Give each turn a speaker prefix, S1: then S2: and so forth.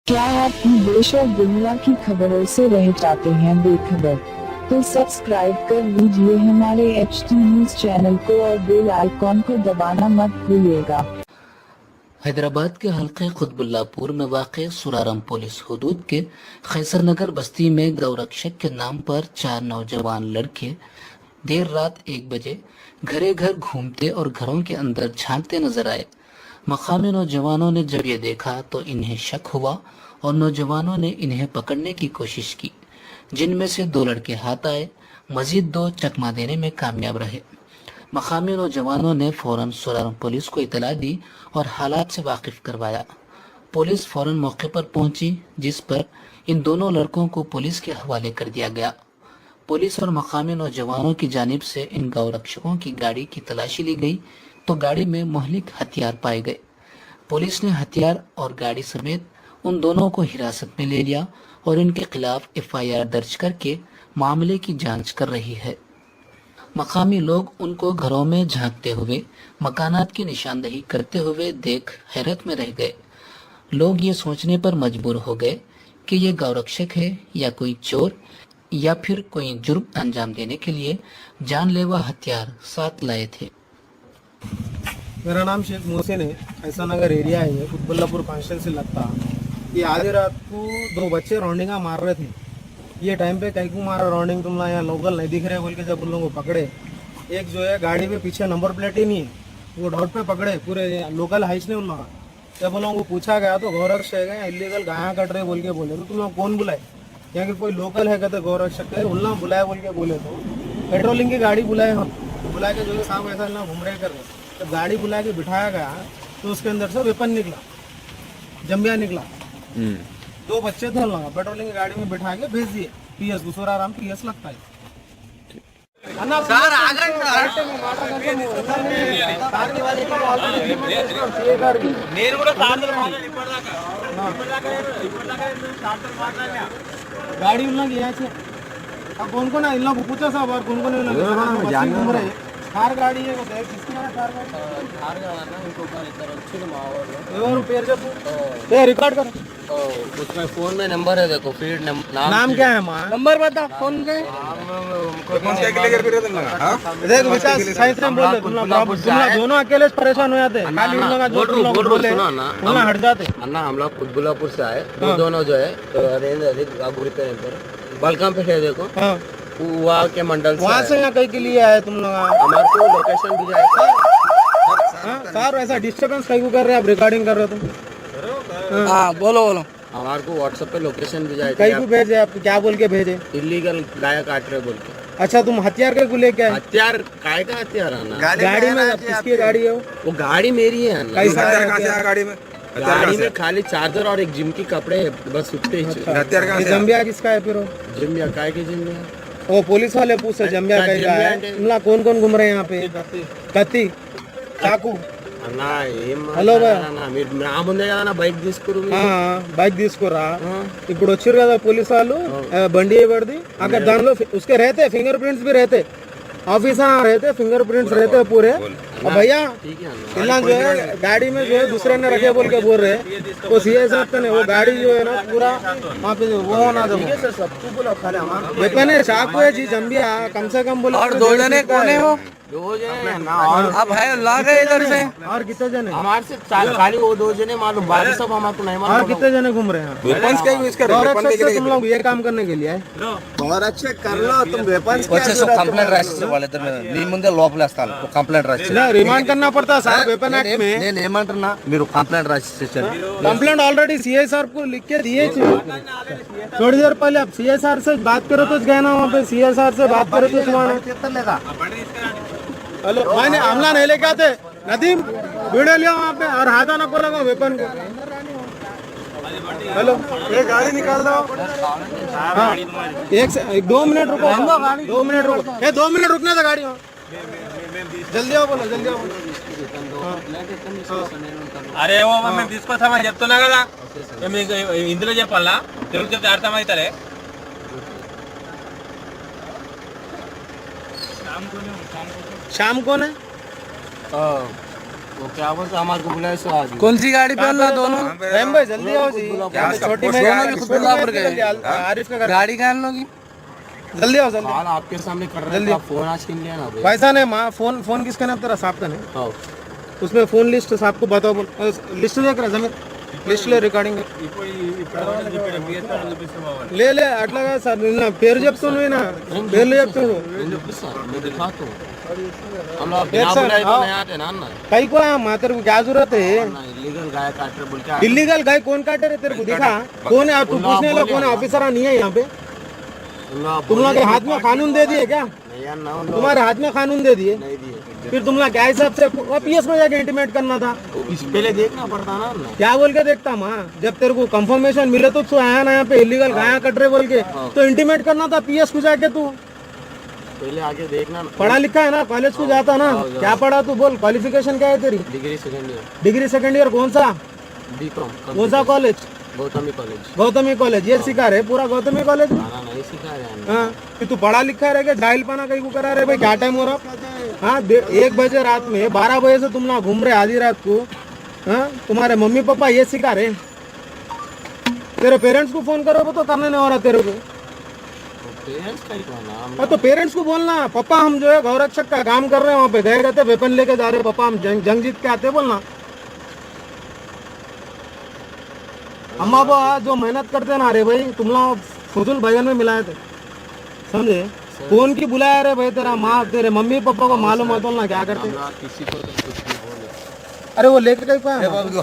S1: क्या आप देश और दुनिया की खबरों से रह जाते हैं बेखबर? तो सब्सक्राइब कर लीजिए हमारे HT न्यूज चैनल को और बेल आइकॉन को दबाना मत भूलिएगा।
S2: हैदराबाद के हल्के कुतबुल्लापुर में वाक़ सुरारम पुलिस हदूद के खैसर नगर बस्ती में गौरक्षक के नाम पर 4 नौजवान लड़के देर रात 1 बजे घरे घर घूमते और घरों के अंदर झांकते नजर आए। मकामी नौजवानों ने जब ये देखा तो इन्हें शक हुआ और नौजवानों ने इन्हें पकड़ने की कोशिश की, जिनमें से 2 लड़के हाथ आए, मजीद 2 चकमा देने में कामयाब रहे। मकामी नौजवानों ने फौरन सुरारम पुलिस को इतला दी और हालात से वाकिफ करवाया। पुलिस फौरन मौके पर पहुंची, जिस पर इन दोनों लड़कों को पुलिस के हवाले कर दिया गया। पुलिस और मकामी नौजवानों की जानिब से इन गौरक्षकों की गाड़ी की तलाशी ली गई तो गाड़ी में मुहलिक हथियार पाए गए। पुलिस ने हथियार और गाड़ी समेत उन दोनों को हिरासत में ले लिया और इनके खिलाफ FIR दर्ज करके मामले की जांच कर रही है। मकामी लोग उनको घरों में झांकते हुए मकानात की निशानदही करते हुए देख हैरत में रह गए। लोग ये सोचने पर मजबूर हो गए कि ये गौरक्षक है या कोई चोर या फिर कोई जुर्म अंजाम देने के लिए जानलेवा हथियार साथ लाए थे।
S3: मेरा नाम शेख मोहसिन है। ऐसा नगर एरिया है, कुतबुल्लापुर कॉन्स्टिट्यूंसी लगता। ये आधी रात को 2 बच्चे राउंडिंग मार रहे थे। ये टाइम पे कहीं को मारा राउंडिंग, तुम यहाँ लोकल नहीं दिख रहे बोल के जब उन लोगों को पकड़े, एक जो है गाड़ी पे पीछे नंबर प्लेट ही नहीं है, वो डॉट पे पकड़े, पूरे लोकल हाइस ने उन लोगों। जब उन लोगों को पूछा गया तो गौरक्षक है, इलीगल गाया कट रहे बोल के बोले। तो तुम लोग कौन बुलाए? यहाँ के कोई लोकल है कहते गौरक्षक है, उन लोग बुलाए बोल के बोले। तो पेट्रोलिंग की गाड़ी बुलाए, हम बुला के जो है साहब ऐसा ना घूम रहे कर रहे। जब गाड़ी बुला के बिठाया गया तो उसके अंदर से वेपन निकला, जम्बिया निकला। 2 बच्चे थे लोग, पेट्रोलिंग की गाड़ी में बिठा के भेज दिए PS सुराराम PS लगता है। गाड़ी उन लोग यहाँ से अब कौन कौन है इन लोग पूछा साहब, और कौन कौन घूम रहे? थार गाड़ी है, वो किसकी है थार गाड़ी? थार गाड़ी ना, इनको ऊपर अच्छे में माहौल पेड़ जब ये रिकॉर्ड कर,
S4: उसमें फोन में नंबर है, देखो फीड
S3: नाम क्या है मां? नंबर बता फोन के।
S5: कौन से अकेले कर रहे थे हां?
S3: देख विकास साइंस में बोल दे, तुम लोग दोनों अकेले परेशान हो जाते हैं। खाली उन लोग जो बोले ना हट जाते।
S4: अन्ना हम लोग कुतबुल्लापुर से आए, वो दोनों जो है बलकाम पे है, देखो वहाँ के मंडल
S3: वहाँ से यहाँ कहीं के लिए आए तुम लोग?
S4: हमारे को लोकेशन भी जाए
S3: सर ऐसा डिस्टर्बेंस कहीं को कर रहे हैं आप? रिकॉर्डिंग कर रहे हो तुम? हाँ बोलो बोलो।
S4: हमारे को व्हाट्सएप पे लोकेशन भी जाए,
S3: कहीं को भेजे आप? क्या बोल के भेजे?
S4: इलीगल गाय काट रहे बोल के।
S3: अच्छा तुम हथियार के को लेके आए?
S4: हथियार काय का हथियार आना?
S3: गाड़ी में किसकी गाड़ी है
S4: वो गाड़ी मेरी है ना।
S5: गाड़ी में
S4: गाड़ी में खाली चार्जर और एक जिम की कपड़े है, बस उतने ही।
S5: हथियार कहाँ से?
S3: जम्बिया किसका है फिर?
S4: जिम काय की जिम है?
S3: वो पुलिस वाले पूछे जम्बिया कहीं का है? तुम लोग कौन कौन घूम रहे हैं यहाँ पे? कत्ती चाकू? హలో
S4: నా ముందే కదా నా బైక్ తీసుకురు.
S3: బైక్ తీసుకురా. ఇప్పుడు వచ్చారు కదా పోలీసు వాళ్ళు, బండి పడింది అక్కడ, దానిలో उसके रहते फिंगर प्रिंट्स भी रहते, ऑफिसर रहते, फिंगर प्रिंट्स रहते पूरे। और भैया इतना जो है गाड़ी में जो है दूसरे ने रखे बोल के बोल रहे, तो CI साहब का नहीं, वो गाड़ी जो है ना पूरा वहाँ पे वो होना दो। वेपन है, चाकू है जी, जम्बिया कम से कम बोलो।
S4: और 2 जने कौन है? वो 2 जने अब है ला गए इधर से।
S3: और कितने जने?
S4: हमारे से खाली वो 2 जने मालूम, बाकी सब हमारे को नहीं मालूम।
S3: और कितने जने घूम रहे हैं?
S5: वेपन्स का यूज कर रहे हैं।
S3: तुम लोग ये काम करने के लिए आए?
S5: गौरक्षक कर लो तुम, वेपन्स
S6: కంప్లైంట్ రాసిస్తే వాళ్ళిద్దరు నీ ముందే లోపలేస్తాను. కంప్లైంట్ రాసి
S3: रिमांड करना पड़ता है साहब वेपन एक्ट में।
S6: నేను ఏమంటున్నా, మీరు కంప్లైంట్ రాసిచ్చారు.
S3: कंप्लेंट ऑलरेडी CI साहब को लिख के दिए थे। थोड़ी देर पहले आप CI साहब से बात करो तो गए ना वहाँ पे, CI साहब से बात करो तो तुम्हारा। हेलो मैंने हमला नहीं लेके आते नदीम, वीडियो लिया वहाँ पे और हाथा ना खोला वेपन को। हेलो ये गाड़ी निकाल दो। हाँ 2 मिनट रुको, 2 मिनट रुको, 2 मिनट रुकने था गाड़ी। జల్దీ అవ్వాలి, జల్దీ అవ్వాలి.
S7: అరే ఓ మేము తీసుకొస్తామని చెప్తున్నా కదా, మీకు ఇందులో చెప్పాలా? తెలుగు చెప్తే అర్థమవుతారే.
S3: शाम को है?
S7: वो क्या बोलते हमारे को बुलाए सो आज
S4: कौन सी गाड़ी पे अल्लाह दोनों
S3: रहम भाई जल्दी आओ जी छोटी में
S4: खुदबुल्लापुर गए।
S3: आरिफ का घर
S4: गाड़ी कहाँ लोगी
S3: जल्दी आओ जल्दी
S7: हाल आपके सामने कर रहे
S3: जल्दी।
S7: थे फोन आज छीन लिया ना भाई
S3: पैसा नहीं माँ फोन फोन किसका नाम तेरा साहब का नहीं
S7: हाँ।
S3: उसमें फोन लिस्ट साहब को बताओ बोल लिस्ट देख रहा जमीन लिस्ट ले रिकॉर्डिंग ले ले అట్లా కాదు సార్ నిన్న పేరు చెప్తున్నాను వినా పేర్లు చెప్తున్నాను
S7: मैं दिखाता हूँ हम लोग
S3: देख
S7: बिना
S3: सर,
S7: बुलाए तो
S3: हाँ।
S7: नहीं आते ना ना
S3: कई को है माँ तेरे को क्या जरूरत है
S7: इलीगल गाय काट रहे बोल के
S3: इलीगल गाय कौन काटे रहे तेरे को दिखा कौन है तू पूछने लगा कौन है ऑफिसर नहीं है यहाँ पे तुम लोग के हाथ में कानून दे दिए क्या
S7: यार ना उन
S3: तुम्हारे हाथ में कानून दे दिए
S7: नहीं दिए
S3: फिर तुम लोग क्या हिसाब से पीएस में जाके इंटीमेट करना था
S7: इस पहले देखना पड़ता ना ना
S3: क्या बोल के देखता माँ जब तेरे को कंफर्मेशन मिले तो तू आया ना यहाँ पे इलीगल गाया कट रहे बोल के तो इंटीमेट करना था पीएस को जाके तू
S7: पहले आगे देखना ना
S3: पढ़ा लिखा है ना कॉलेज को जाता ना क्या पढ़ा तू बोल क्वालिफिकेशन क्या है तेरी
S7: degree second year
S3: degree second year कौन सा
S7: बीकॉम
S3: कौन सा college
S7: Gautami college
S3: Gautami college ये सिखा रहे पूरा गौतमी कॉलेज में
S7: ना नहीं सिखा रहे हैं
S3: हाँ कि तू पढ़ा लिखा रह गया डायल पाना कहीं को करा रहे भाई क्या टाइम हो रहा हाँ 1 बजे रात में 12 बजे से तुम लोग घूम रहे आधी रात को हाँ तुम्हारे मम्मी पापा ये सिखा रहे तेरे पेरेंट्स को फोन करो तो करने नहीं हो रहा तेरे को
S7: पेरेंट्स का ही नाम
S3: हाँ तो पेरेंट्स को बोलना पापा हम जो है गौरक्षक का काम कर रहे हैं वहाँ पे गए रहते वेपन लेके जा रहे पापा हम जंग जीत के आते बोलना अम्मा बाबा जो मेहनत करते ना रे भाई तुम लोग फजूल भजन में मिलाए थे समझे कौन की बुलाया रे भाई तेरा माँ तेरे मम्मी पापा को मालूम है तो ना क्या करते
S7: किसी को तो कुछ नहीं बोले
S3: अरे वो लेके कहीं